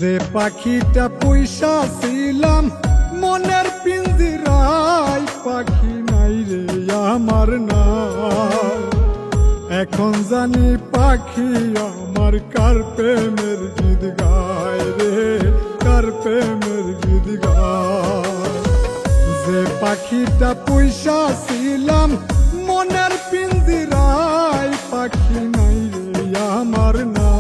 যে পাখিটা পয়সা ছিলাম মনের পিঞ্জিরায়, পাখি নাই রে আমার না। এখন জানি পাখি আমার কার প্রেমের গীত গায় রে, কার প্রেমের গীত গায়। যে পাখিটা পয়সা ছিলাম মনের পিঞ্জিরায়, পাখি নাই রে আমার না।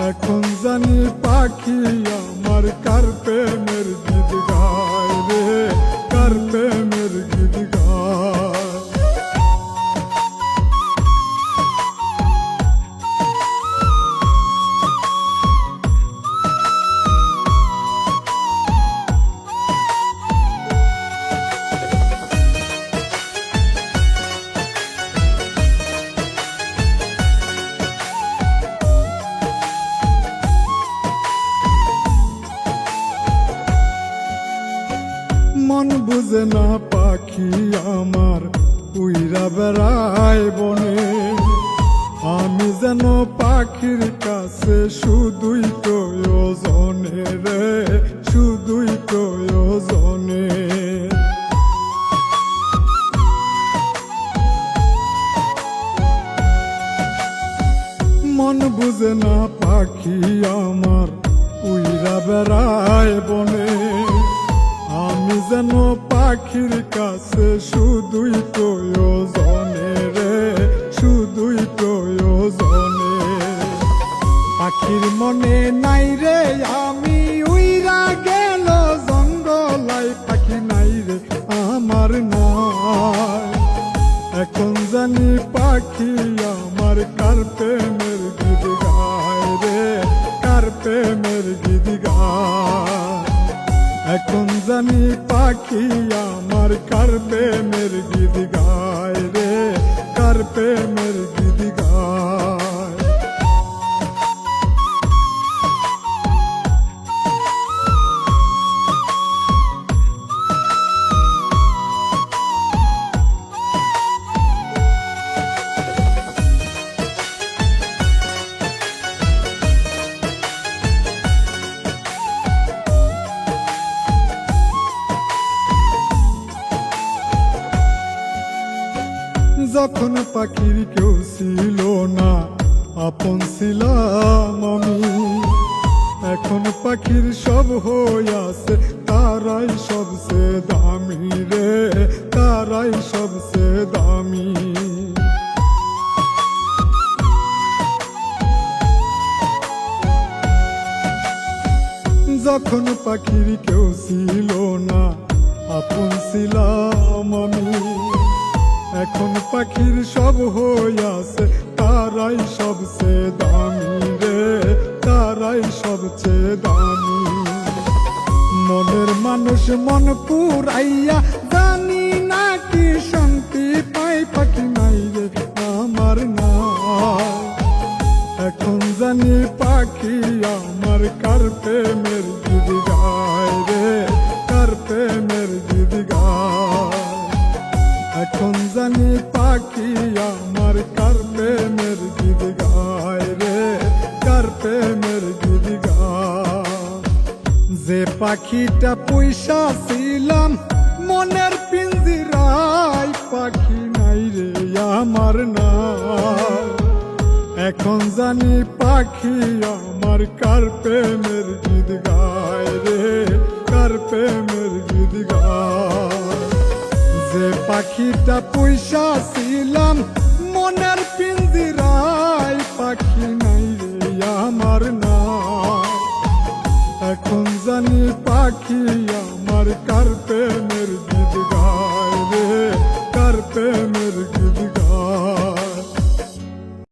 এখন জানি পাখি আমার কার প্রেমের গীত গায় রে, কার প্রেমের গীত গায়। মন বুঝে না পাখি আমার উইরা বেড়ায় বনে, আমি যেন পাখির কাছে শুধুই প্রয়োজনে রে, শুধুই প্রয়োজনে। মন বুঝে না পাখি আমার উইরা বেড়ায় বনে, আমি যেন পাখির কাছে শুধুই প্রয়োজনে রে, শুধুই প্রয়োজনে। পাখির মনে নাই রে আমি উইরা গেল জঙ্গলাই, পাখি নাই রে আমার নাই। এখন জানি পাখি আমার কার প্রেমের গীত গায় রে, কার প্রেমের গীত গায়। এখন জানি পাখি আমার কার প্রেমের গীত গায় রে, কার প্রেমের গীত গায়। যখন পাখির কেউ ছিল না আপন ছিলাম আমি, এখন পাখির সব হইয়াছে তারাই সবচেয়ে দামি রে, তারাই সবচেয়ে দামি। যখন পাখির কেউ ছিল না আপন ছিলাম আমি, এখন পাখির সব হইয়াছে তারাই সবচেয়ে দামি রে, তারাই সবচেয়ে দামি। মনের মানুষ মন পুরাইয়া জানি না কি শান্তি পাই, পাখি নাই রে আমার না। এখন জানি পাখি আমার কার প্রেমের গীত গায় রে, কার প্রেমের গীত গায়। এখন জানি পাখি আমার কার প্রেমের গীত গায় রে, কার প্রেমের গীত গায়। যে পাখিটা পয়সা ছিলাম মনের পিঞ্জিরায়, পাখি নাই রে আমার না। এখন জানি পাখি আমার কার প্রেমের গীত গায় রে, কার প্রেমের গীত গায়। যে পাখিটা পয়সা ছিলাম মনের পিঞ্জিরায়,